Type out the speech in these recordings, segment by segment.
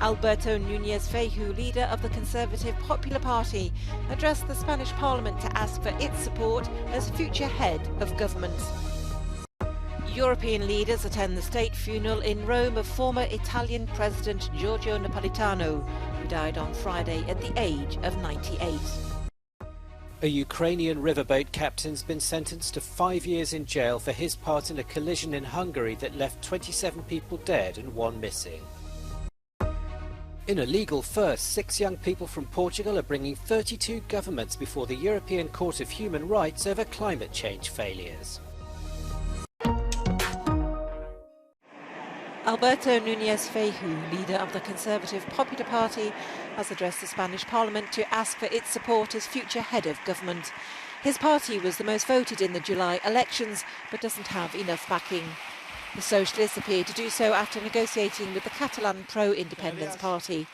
Alberto Núñez Feijóo, leader of the Conservative Popular Party, addressed the Spanish Parliament to ask for its support as future head of government. European leaders attend the state funeral in Rome of former Italian President Giorgio Napolitano, who died on Friday at the age of 98. A Ukrainian riverboat captain's been sentenced to 5 years in jail for his part in a collision in Hungary that left 27 people dead and 1 missing. In a legal first, 6 young people from Portugal are bringing 32 governments before the European Court of Human Rights over climate change failures. Alberto Núñez Feijóo, leader of the Conservative Popular Party, has addressed the Spanish Parliament to ask for its support as future head of government. His party was the most voted in the July elections, but doesn't have enough backing. The Socialists appear to do so after negotiating with the Catalan pro-independence party.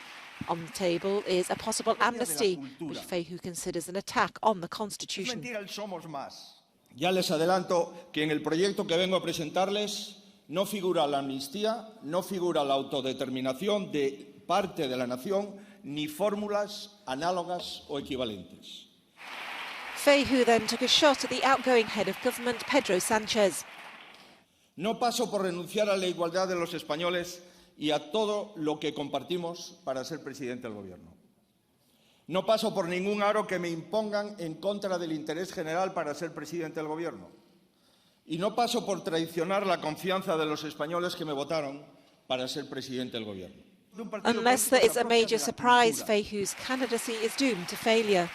On the table is a possible amnesty, which Feijóo considers an attack on the constitution. Ya les adelanto que en el proyecto que vengo a presentarles no figura la amnistía, no figura la autodeterminación de parte de la nación, ni fórmulas análogas o equivalentes. Feijóo then took a shot at the outgoing head of government, Pedro Sánchez. No paso por renunciar a la igualdad de los españoles y a todo lo que compartimos para ser presidente del gobierno. No paso por ningún aro que me impongan en contra del interés general para ser presidente del gobierno. Y no paso por traicionar la confianza de los españoles que me votaron para ser presidente del gobierno. Unless there is a major surprise, Feijóo's candidacy is doomed to failure.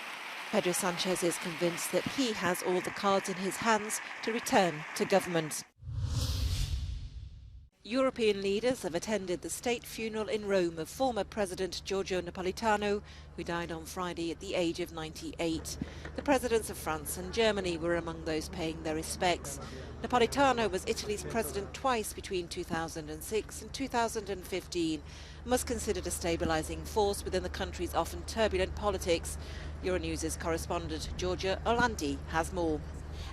Pedro Sánchez is convinced that he has all the cards in his hands to return to government. European leaders have attended the state funeral in Rome of former President Giorgio Napolitano, who died on Friday at the age of 98. The presidents of France and Germany were among those paying their respects. Napolitano was Italy's president twice between 2006 and 2015 and was considered a stabilising force within the country's often turbulent politics. Euronews' correspondent Giorgia Orlandi has more.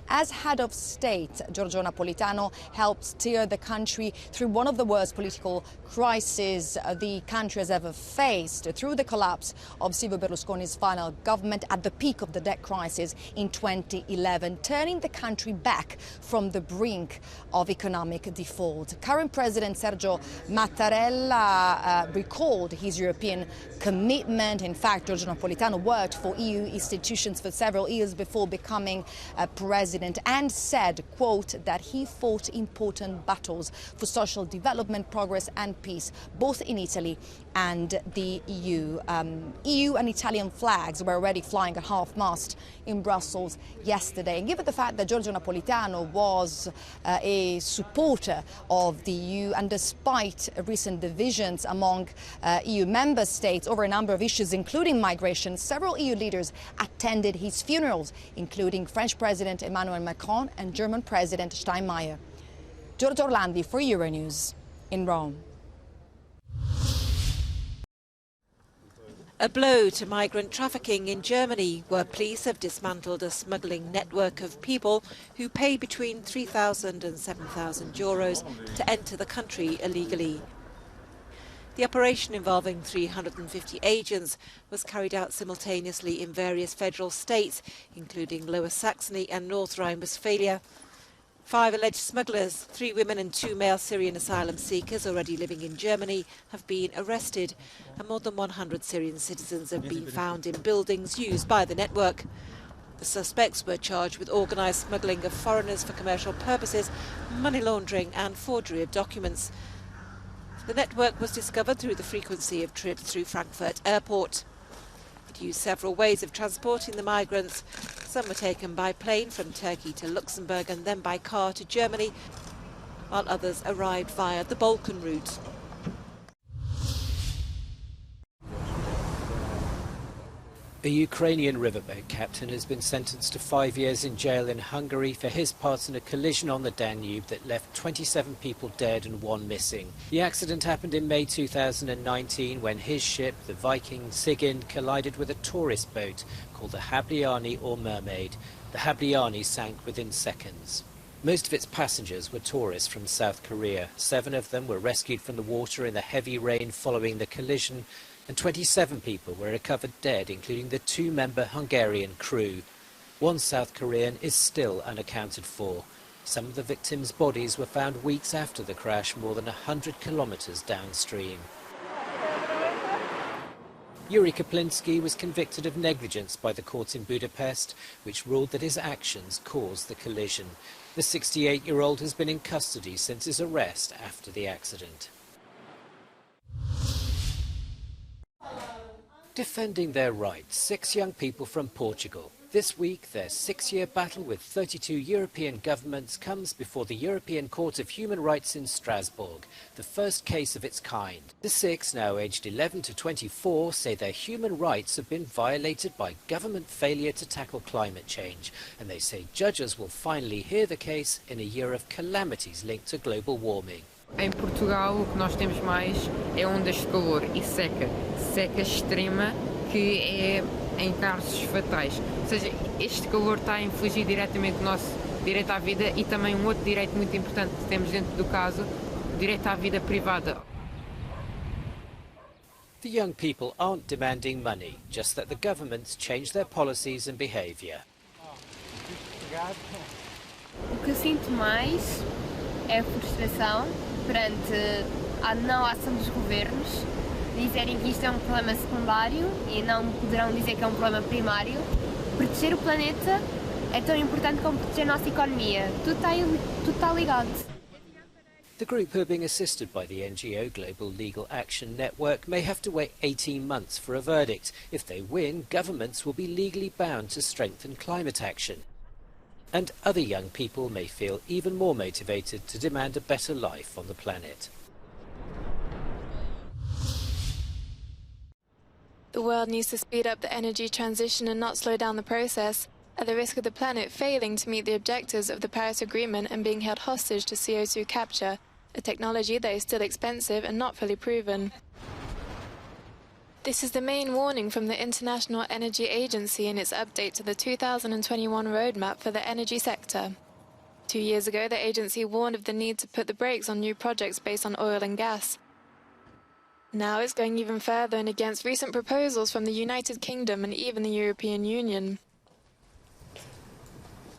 As head of state, Giorgio Napolitano helped steer the country through one of the worst political crises the country has ever faced, through the collapse of Silvio Berlusconi's final government at the peak of the debt crisis in 2011, turning the country back from the brink of economic default. Current President Sergio Mattarella recalled his European commitment. In fact, Giorgio Napolitano worked for EU institutions for several years before becoming president, and said, quote, that he fought important battles for social development, progress and peace, both in Italy and the EU. EU and Italian flags were already flying at half-mast in Brussels yesterday. And given the fact that Giorgio Napolitano was a supporter of the EU, and despite recent divisions among EU member states over a number of issues, including migration, several EU leaders attended his funerals, including French President Emmanuel Macron and German President Steinmeier. Giorgia Orlandi for Euronews in Rome. A blow to migrant trafficking in Germany, where police have dismantled a smuggling network of people who pay between 3,000 and 7,000 euros to enter the country illegally. The operation, involving 350 agents, was carried out simultaneously in various federal states, including Lower Saxony and North Rhine-Westphalia. 5 alleged smugglers, 3 women and 2 male Syrian asylum seekers already living in Germany, have been arrested, and more than 100 Syrian citizens have been found in buildings used by the network. The suspects were charged with organised smuggling of foreigners for commercial purposes, money laundering and forgery of documents. The network was discovered through the frequency of trips through Frankfurt Airport. It used several ways of transporting the migrants. Some were taken by plane from Turkey to Luxembourg and then by car to Germany, while others arrived via the Balkan route. A Ukrainian riverboat captain has been sentenced to 5 years in jail in Hungary for his part in a collision on the Danube that left 27 people dead and 1 missing. The accident happened in May 2019 when his ship, the Viking Sigyn, collided with a tourist boat called the Habliani or Mermaid. The Habliani sank within seconds. Most of its passengers were tourists from South Korea. 7 of them were rescued from the water in the heavy rain following the collision, and 27 people were recovered dead, including the 2-member Hungarian crew. 1 South Korean is still unaccounted for. Some of the victims' bodies were found weeks after the crash, more than 100 kilometres downstream. Yuri Kaplinski was convicted of negligence by the court in Budapest, which ruled that his actions caused the collision. The 68-year-old has been in custody since his arrest after the accident. Defending their rights, 6 young people from Portugal. This week, their 6-year battle with 32 European governments comes before the European Court of Human Rights in Strasbourg, the first case of its kind. The 6, now aged 11 to 24, say their human rights have been violated by government failure to tackle climate change, and they say judges will finally hear the case in a year of calamities linked to global warming. Em Portugal, o que nós temos mais é ondas de calor e seca. Seca extrema, que é em casos fatais. Ou seja, este calor está a infligir diretamente o nosso direito à vida e também um outro direito muito importante que temos dentro do caso, o direito à vida privada. The young people aren't demanding money, just that the governments change their policies and behaviour. O que eu sinto mais é a frustração perante a não ação dos governos, dizerem que isto é um problema secundário e não poderão dizer que é um problema primário. Proteger o planeta é tão importante como proteger a nossa economia. Tudo está ligado. The group, who are being assisted by the NGO Global Legal Action Network, may have to wait 18 months for a verdict. If they win, governments will be legally bound to strengthen climate action. And other young people may feel even more motivated to demand a better life on the planet. The world needs to speed up the energy transition and not slow down the process, at the risk of the planet failing to meet the objectives of the Paris Agreement and being held hostage to CO2 capture, a technology that is still expensive and not fully proven. This is the main warning from the International Energy Agency in its update to the 2021 roadmap for the energy sector. 2 years ago, the agency warned of the need to put the brakes on new projects based on oil and gas. Now it's going even further and against recent proposals from the United Kingdom and even the European Union.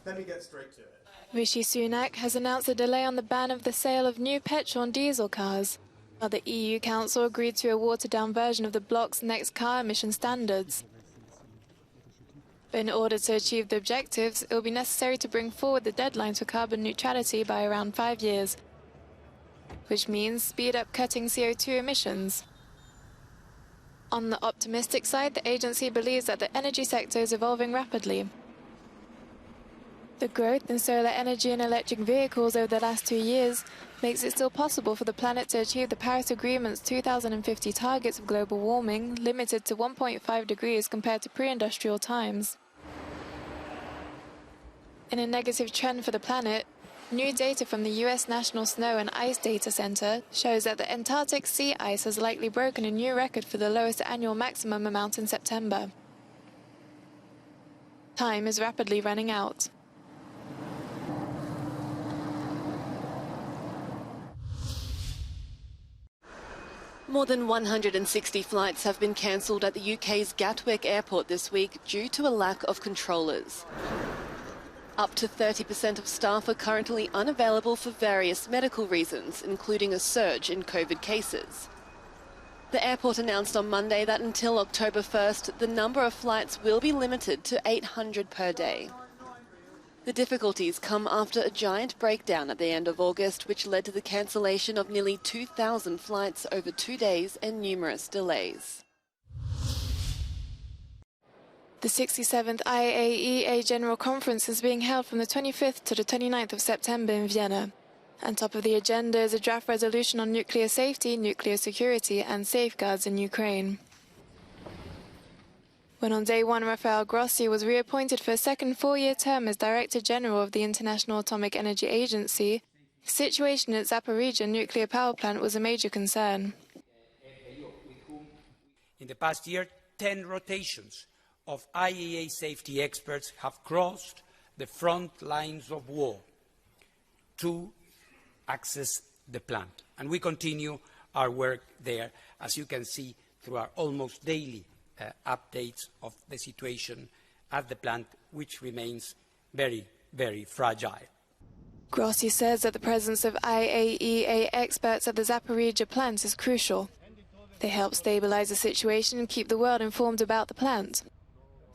Let me get straight to it. Rishi Sunak has announced a delay on the ban of the sale of new petrol and diesel cars, while the EU Council agreed to a watered-down version of the bloc's next car emission standards. But in order to achieve the objectives, it will be necessary to bring forward the deadlines for carbon neutrality by around 5 years, which means speed up cutting CO2 emissions. On the optimistic side, the agency believes that the energy sector is evolving rapidly. The growth in solar energy and electric vehicles over the last 2 years makes it still possible for the planet to achieve the Paris Agreement's 2050 targets of global warming, limited to 1.5 degrees compared to pre-industrial times. In a negative trend for the planet, new data from the US National Snow and Ice Data Center shows that the Antarctic sea ice has likely broken a new record for the lowest annual maximum amount in September. Time is rapidly running out. More than 160 flights have been cancelled at the UK's Gatwick airport this week due to a lack of controllers. Up to 30% of staff are currently unavailable for various medical reasons, including a surge in COVID cases. The airport announced on Monday that until October 1st, the number of flights will be limited to 800 per day. The difficulties come after a giant breakdown at the end of August, which led to the cancellation of nearly 2,000 flights over 2 days and numerous delays. The 67th IAEA General Conference is being held from the 25th to the 29th of September in Vienna. On top of the agenda is a draft resolution on nuclear safety, nuclear security and safeguards in Ukraine. When on day one Rafael Grossi was reappointed for a second 4-year term as Director General of the International Atomic Energy Agency, the situation at Zaporizhzhia nuclear power plant was a major concern. In the past year, 10 rotations of IAEA safety experts have crossed the front lines of war. to access the plant. And we continue our work there, as you can see through our almost daily updates of the situation at the plant, which remains very, very fragile. Grossi says that the presence of IAEA experts at the Zaporizhzhia plant is crucial. They help stabilize the situation and keep the world informed about the plant.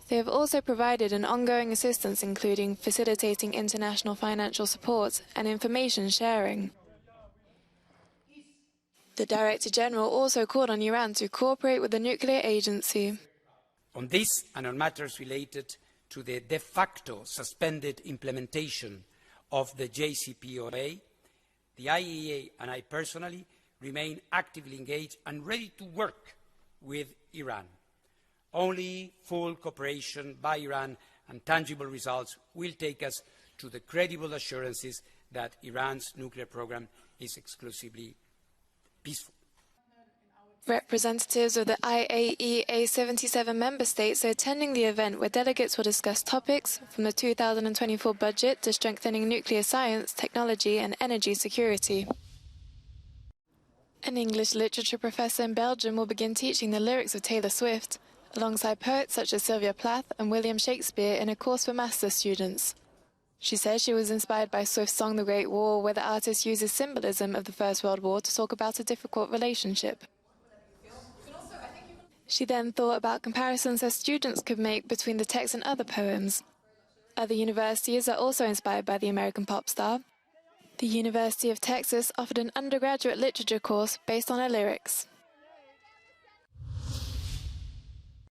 They have also provided an ongoing assistance, including facilitating international financial support and information sharing. The Director General also called on Iran to cooperate with the nuclear agency. On this and on matters related to the de facto suspended implementation of the JCPOA, the IAEA and I personally remain actively engaged and ready to work with Iran. Only full cooperation by Iran and tangible results will take us to the credible assurances that Iran's nuclear program is exclusively peaceful. Representatives of the IAEA 77 member states are attending the event, where delegates will discuss topics from the 2024 budget to strengthening nuclear science, technology and energy security. An English literature professor in Belgium will begin teaching the lyrics of Taylor Swift, alongside poets such as Sylvia Plath and William Shakespeare, in a course for master's students. She says she was inspired by Swift's song The Great War, where the artist uses symbolism of the First World War to talk about a difficult relationship. She then thought about comparisons that students could make between the text and other poems. Other universities are also inspired by the American pop star. The University of Texas offered an undergraduate literature course based on her lyrics.